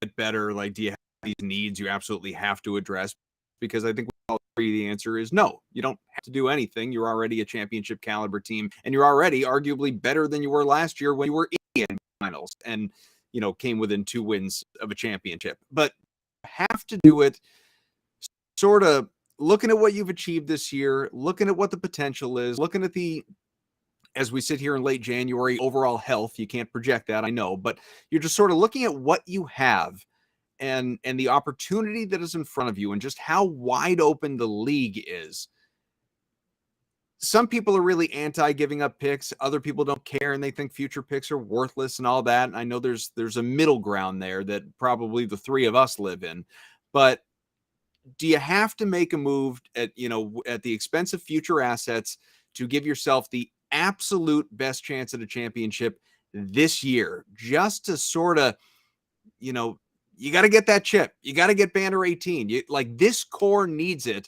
get better? Do you have these needs you absolutely have to address? Because I think we all agree the answer is no. You don't have to do anything. You're already a championship caliber team, and you're already arguably better than you were last year when you were in the finals and came within 2 wins of a championship. But you have to do it sort of looking at what you've achieved this year, looking at what the potential is, looking at as we sit here in late January, overall health. You can't project that, I know, but you're just sort of looking at what you have and the opportunity that is in front of you and just how wide open the league is. Some people are really anti giving up picks. Other people don't care and they think future picks are worthless and all that. And I know there's a middle ground there that probably the 3 of us live in. But do you have to make a move at the expense of future assets to give yourself the absolute best chance at a championship this year, just to sort of, you got to get that chip. You got to get banner 18. This core needs it.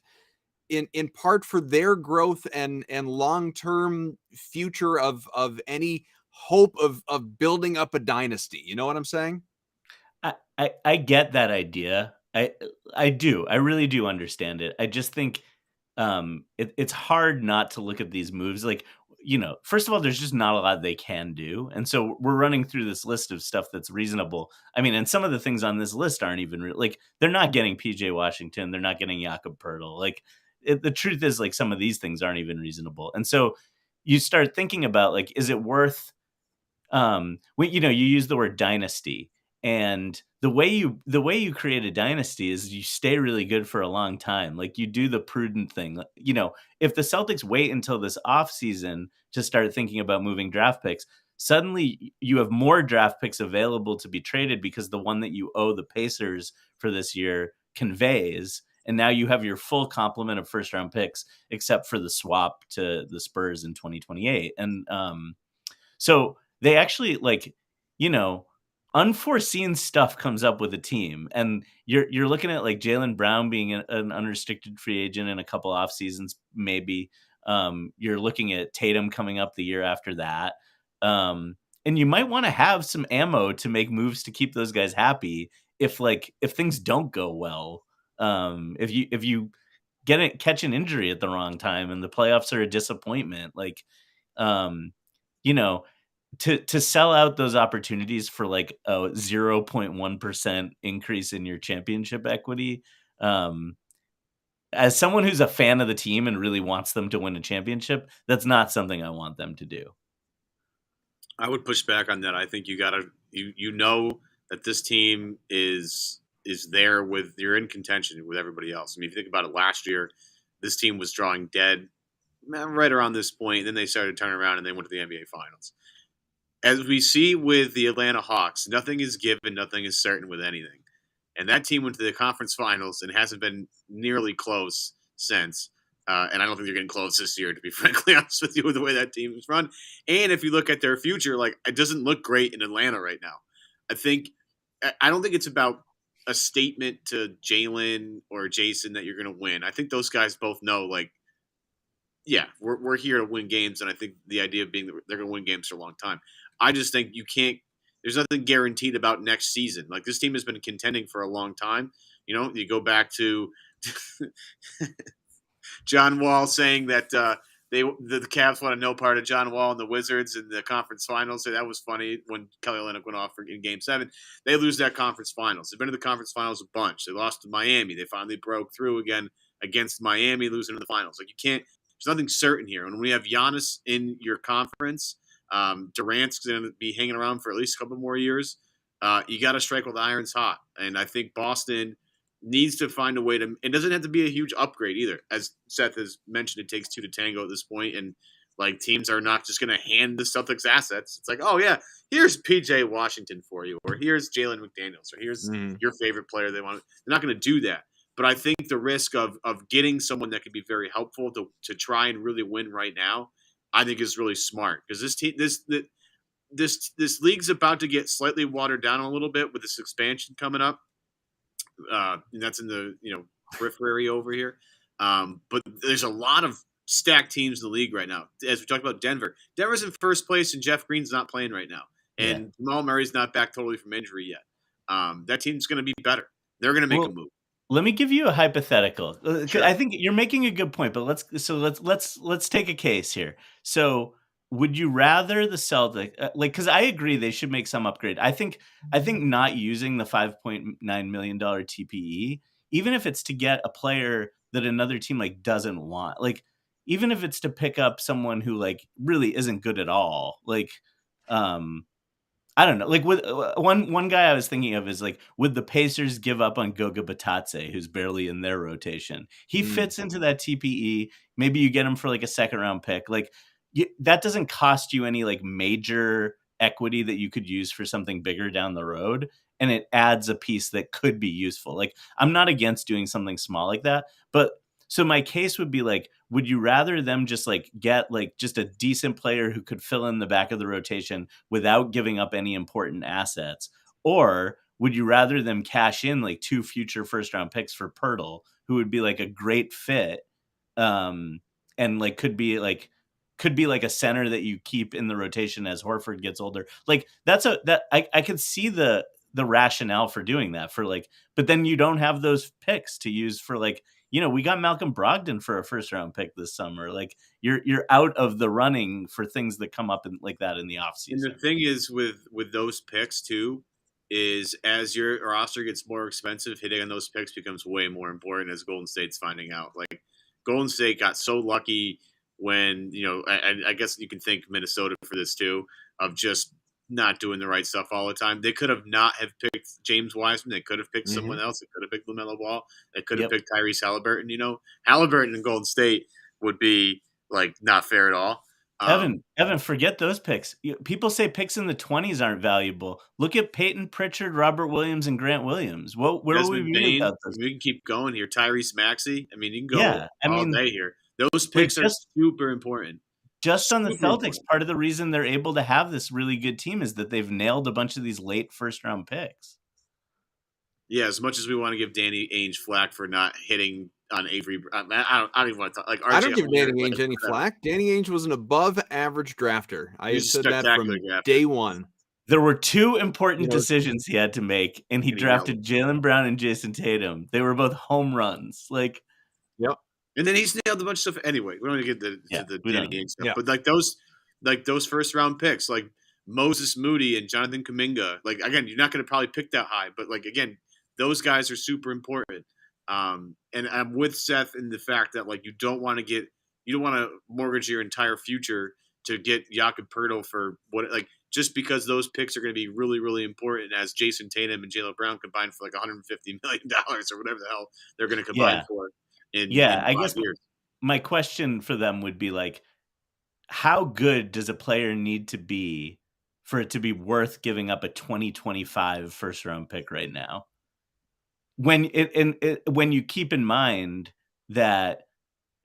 in part for their growth and long-term future of any hope of building up a dynasty. You know what I'm saying? I get that idea. I do. I really do understand it. I just think it's hard not to look at these moves. Like, first of all, there's just not a lot they can do. And so we're running through this list of stuff that's reasonable. I mean, and some of the things on this list aren't even like, they're not getting PJ Washington. They're not getting Jakob Poeltl. Like, the truth is, like, some of these things aren't even reasonable. And so you start thinking about, like, is it worth, you use the word dynasty, and the way you create a dynasty is you stay really good for a long time. Like, you do the prudent thing. If the Celtics wait until this offseason to start thinking about moving draft picks, suddenly you have more draft picks available to be traded because the one that you owe the Pacers for this year conveys, and now you have your full complement of first round picks except for the swap to the Spurs in 2028. And so they actually, like, unforeseen stuff comes up with a team, and you're looking at, like, Jaylen Brown being an unrestricted free agent in a couple off seasons, maybe. You're looking at Tatum coming up the year after that, and you might want to have some ammo to make moves to keep those guys happy if things don't go well. If you catch an injury at the wrong time and the playoffs are a disappointment, like, to sell out those opportunities for like a 0.1% increase in your championship equity. As someone who's a fan of the team and really wants them to win a championship, that's not something I want them to do. I would push back on that. I think you gotta, that this team is there with, you're in contention with everybody else. I mean, if you think about it, last year, this team was drawing dead right around this point. Then they started turning around and they went to the NBA Finals. As we see with the Atlanta Hawks, nothing is given, nothing is certain with anything. And that team went to the conference finals and hasn't been nearly close since. And I don't think they're getting close this year, to be frankly honest with you, with the way that team is run. And if you look at their future, like, it doesn't look great in Atlanta right now. I don't think it's about a statement to Jaylen or Jayson that you're going to win. I think those guys both know, like, yeah, we're here to win games. And I think the idea of being that they're going to win games for a long time. I just think there's nothing guaranteed about next season. Like, this team has been contending for a long time. You go back to John Wall saying that the Cavs wanted no part of John Wall and the Wizards in the conference finals. So that was funny when Kelly Olynyk went off in Game 7. They lose that conference finals. They've been to the conference finals a bunch. They lost to Miami. They finally broke through again against Miami, losing to the finals. Like, there's nothing certain here. And when we have Giannis in your conference, Durant's going to be hanging around for at least a couple more years. You got to strike while the iron's hot. And I think Boston needs to find a way to – it doesn't have to be a huge upgrade either. As Seth has mentioned, it takes two to tango at this point. And, like, teams are not just going to hand the Celtics assets. It's like, oh, yeah, here's PJ Washington for you, or here's Jalen McDaniels, or here's your favorite player they want. They're not going to do that. But I think the risk of getting someone that could be very helpful to try and really win right now, I think is really smart, because this league's about to get slightly watered down a little bit with this expansion coming up. And that's in the periphery over here. But there's a lot of stacked teams in the league right now. As we talked about Denver's in first place, and Jeff Green's not playing right now, and Jamal Murray's not back totally from injury yet. That team's going to be better. They're going to make a move. Let me give you a hypothetical. Sure. I think you're making a good point, but let's take a case here. So, would you rather the Celtics, because I agree they should make some upgrade. I think not using the $5.9 million TPE, even if it's to get a player that another team like doesn't want, like, even if it's to pick up someone who like really isn't good at all, like, I don't know. Like, with one guy I was thinking of is, like, would the Pacers give up on Goga Batadze, who's barely in their rotation? He fits into that TPE. Maybe you get him for like a second round pick. Like, that doesn't cost you any like major equity that you could use for something bigger down the road. And it adds a piece that could be useful. Like, I'm not against doing something small like that, but so my case would be like, would you rather them just like get like just a decent player who could fill in the back of the rotation without giving up any important assets? Or would you rather them cash in like 2 future first round picks for Poeltl, who would be like a great fit, and like could be like a center that you keep in the rotation as Horford gets older. Like I could see the rationale for doing that for like, but then you don't have those picks to use for like, we got Malcolm Brogdon for a first round pick this summer. Like you're out of the running for things that come up in like that in the offseason. And the thing is with those picks too, is as your roster gets more expensive, hitting on those picks becomes way more important, as Golden State's finding out. Like Golden State got so lucky when, I guess you can thank Minnesota for this too, of just not doing the right stuff all the time. They could have not have picked James Wiseman. They could have picked someone else. They could have picked LaMelo Ball. They could have picked Tyrese Halliburton. Halliburton and Golden State would be like not fair at all. Evan, forget those picks. People say picks in the 20s aren't valuable. Look at Peyton Prichard, Robert Williams, and Grant Williams. Where are we reading about this? We can keep going here. Tyrese Maxey. I mean, you can go all day here. Those picks are super important. Just on the Celtics, part of the reason they're able to have this really good team is that they've nailed a bunch of these late first-round picks. Yeah, as much as we want to give Danny Ainge flack for not hitting on Avery, I don't even want to talk. Like I don't give Danny Ainge any flack. Danny Ainge was an above-average drafter. I said that from day one. There were two important decisions he had to make, and he drafted Jaylen Brown and Jayson Tatum. They were both home runs. Like, yep. And then he's nailed a bunch of stuff. Anyway, we don't want to get to the Danny Ainge stuff. Yeah. But like those first-round picks, like Moses Moody and Jonathan Kuminga. Like again, you're not going to probably pick that high, but like again, those guys are super important. And I'm with Seth in the fact that like you don't want to mortgage your entire future to get Jakob Poeltl for what, like, just because those picks are going to be really, really important as Jayson Tatum and Jaylen Brown combined for like $150 million or whatever the hell they're going to combine for. I guess my question for them would be like, how good does a player need to be for it to be worth giving up a 2025 first round pick right now? When you keep in mind that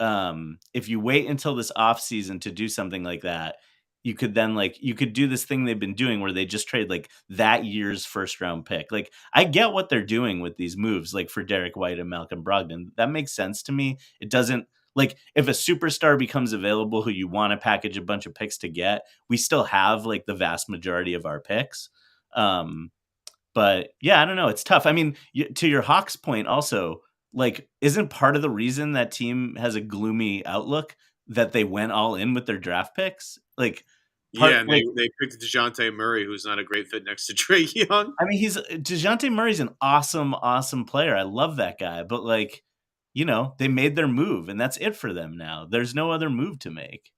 if you wait until this offseason to do something like that, you could do this thing they've been doing where they just trade like that year's first round pick. Like I get what they're doing with these moves, like for Derek White and Malcolm Brogdon. That makes sense to me. It doesn't, like, if a superstar becomes available who you want to package a bunch of picks to get, we still have like the vast majority of our picks. But yeah, I don't know. It's tough. I mean, to your Hawks point also, like, isn't part of the reason that team has a gloomy outlook that they went all in with their draft picks? Like, they picked DeJounte Murray, who's not a great fit next to Trae Young. I mean, DeJounte Murray's an awesome, awesome player. I love that guy. But like, they made their move, and that's it for them now. There's no other move to make.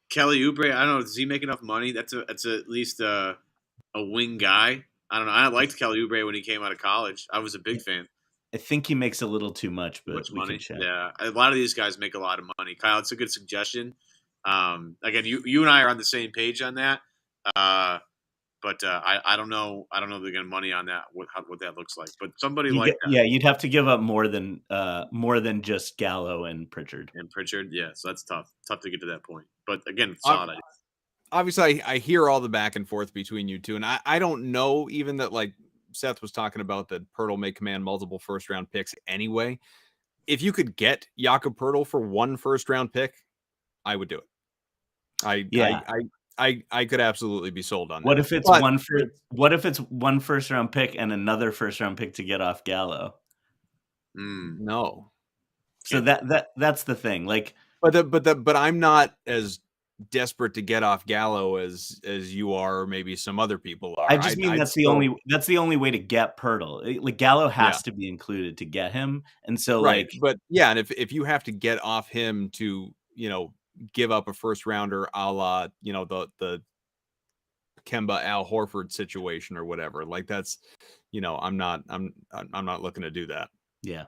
Kelly Oubre, I don't know. Does he make enough money? That's at least a wing guy. I don't know. I liked Kelly Oubre when he came out of college. I was a big fan. I think he makes a little too much, but we money. Can check. Yeah, a lot of these guys make a lot of money. Kyle, it's a good suggestion. Again, you and I are on the same page on that. But I don't know. I don't know if they're getting money on that. What that looks like. But somebody that. Yeah, you'd have to give up more than just Gallo and Prichard. Yeah. So that's tough. Tough to get to that point. But again, solid. Obviously, I hear all the back and forth between you two, and I don't know even that, like Seth was talking about, that Poeltl may command multiple first round picks anyway. If you could get Jakob Poeltl for one first round pick, I would do it. I could absolutely be sold on that. What if it's one first round pick and another first round pick to get off Gallo? No. So that's the thing. Like, but I'm not as desperate to get off Gallo as you are, or maybe some other people are. I just mean that's the only way to get Poeltl. Like Gallo has to be included to get him, and so right. But yeah, and if you have to get off him to give up a first rounder, a la the Kemba Al Horford situation or whatever, like that's I'm not looking to do that. Yeah,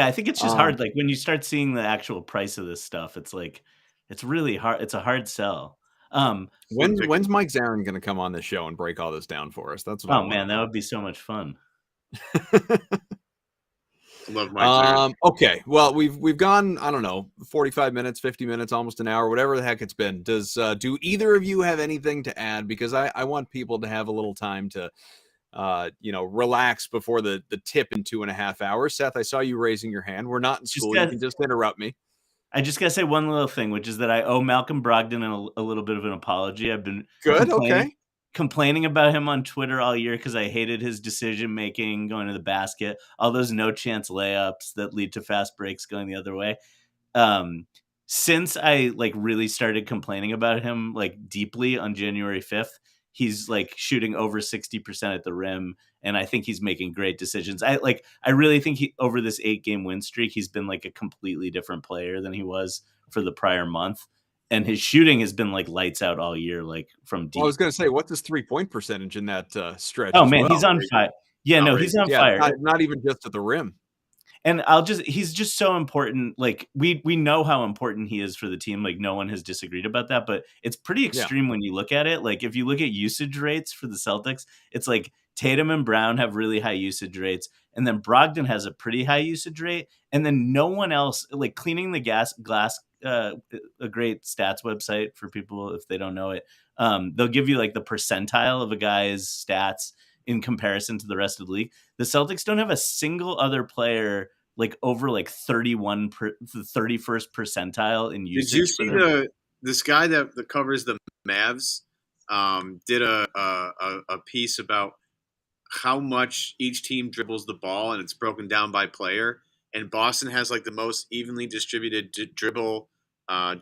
I think it's just hard. Like when you start seeing the actual price of this stuff, it's like, it's really hard. It's a hard sell. When's Mike Zarin going to come on this show and break all this down for us? That's what man, that would be so much fun. Love Mike Zarin. Okay, well we've gone, I don't know, 45 minutes, 50 minutes, almost an hour, whatever the heck it's been. Do either of you have anything to add? Because I want people to have a little time to relax before the tip in 2.5 hours. Seth, I saw you raising your hand. We're not in school. You can just interrupt me. I just gotta say one little thing, which is that I owe Malcolm Brogdon a little bit of an apology. I've been complaining about him on Twitter all year because I hated his decision making going to the basket, all those no chance layups that lead to fast breaks going the other way. Since I really started complaining about him deeply on January 5th, he's shooting over 60% at the rim, and I think he's making great decisions. I really think over this 8-game win streak, he's been a completely different player than he was for the prior month. And his shooting has been lights out all year, from deep. Well, I was going to say, what's his 3-point percentage in that stretch? Oh man, he's on fire. Yeah, no, he's on fire. Not even just at the rim. And he's just so important. We know how important he is for the team. No one has disagreed about that, but it's pretty extreme when you look at it. If you look at usage rates for the Celtics, it's Tatum and Brown have really high usage rates. And then Brogdon has a pretty high usage rate. And then no one else, Cleaning the Glass, a great stats website for people if they don't know it. They'll give you the percentile of a guy's stats in comparison to the rest of the league. The Celtics don't have a single other player over 31 the 31st percentile in usage. Did you see this guy that covers the Mavs did a piece about how much each team dribbles the ball, and it's broken down by player, and Boston has the most evenly distributed dribble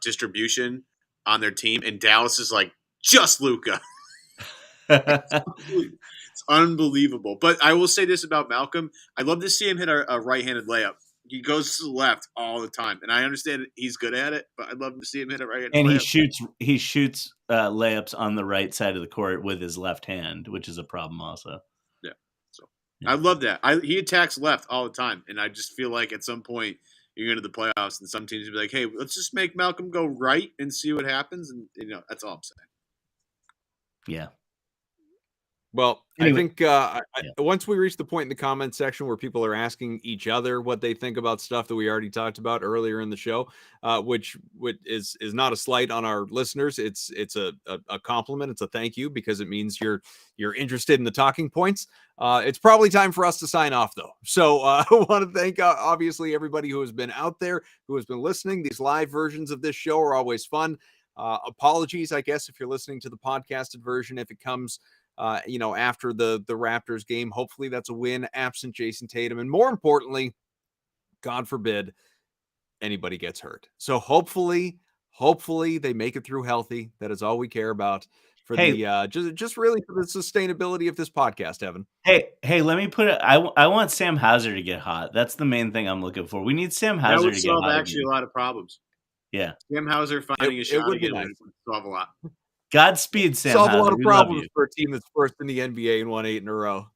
distribution on their team, and Dallas is just Luka. It's unbelievable. But I will say this about Malcolm. I'd love to see him hit a right-handed layup. He goes to the left all the time. And I understand he's good at it, but I'd love to see him hit a right-handed layup. And he shoots layups on the right side of the court with his left hand, which is a problem also. Yeah. So I love that. He attacks left all the time. And I just feel like at some point you're going to the playoffs and some teams will be like, hey, let's just make Malcolm go right and see what happens. And, that's all I'm saying. Yeah. Well, anyway, I think once we reach the point in the comment section where people are asking each other what they think about stuff that we already talked about earlier in the show, which is not a slight on our listeners. It's a compliment. It's a thank you because it means you're interested in the talking points. It's probably time for us to sign off, though. So I want to thank, obviously, everybody who has been out there, who has been listening. These live versions of this show are always fun. Apologies, I guess, if you're listening to the podcasted version, if it comes after the Raptors game. Hopefully that's a win absent Jayson Tatum. And more importantly, God forbid anybody gets hurt. So hopefully they make it through healthy. That is all we care about for just really for the sustainability of this podcast, Evan. Hey, let me put it. I want Sam Hauser to get hot. That's the main thing I'm looking for. We need Sam Hauser to get hot. That would solve actually a lot of problems. Yeah. Sam Hauser finding a shot again would solve a lot. Godspeed, Sam. Solve a lot of problems for a team that's first in the NBA and won 8 in a row.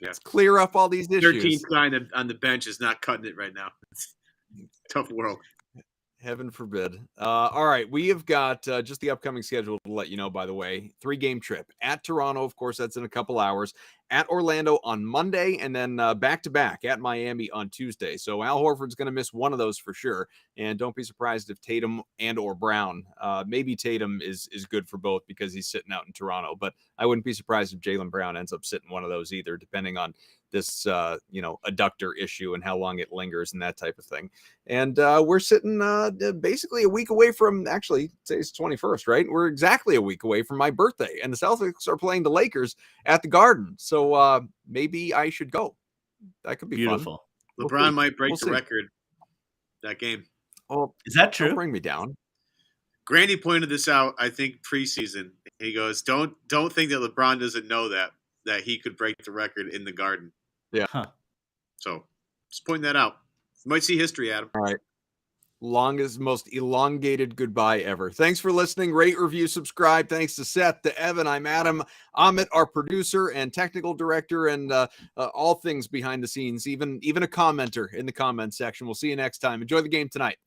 Yeah. Let's clear up all these issues. 13th guy on the bench is not cutting it right now. It's a tough world. Heaven forbid. All right. We have got just the upcoming schedule to let you know, by the way. 3-game trip at Toronto. Of course, that's in a couple hours. At Orlando on Monday, and then back-to-back at Miami on Tuesday. So Al Horford's going to miss one of those for sure. And don't be surprised if Tatum and or Brown, maybe Tatum is good for both because he's sitting out in Toronto. But I wouldn't be surprised if Jaylen Brown ends up sitting one of those either, depending on this, adductor issue and how long it lingers and that type of thing. And we're sitting basically a week away from, actually, today's 21st, right? We're exactly a week away from my birthday. And the Celtics are playing the Lakers at the Garden. So maybe I should go. That could be beautiful. Fun. LeBron might break the record that game. Oh, is that true? Don't bring me down. Grandy pointed this out, I think, preseason. He goes, don't think that LeBron doesn't know that he could break the record in the Garden. Yeah. Huh. So just pointing that out. You might see history, Adam. All right. Longest, most elongated goodbye ever. Thanks for listening. Rate, review, subscribe. Thanks to Seth, to Evan. I'm Adam. Amit, our producer and technical director, and all things behind the scenes, even a commenter in the comment section. We'll see you next time. Enjoy the game tonight.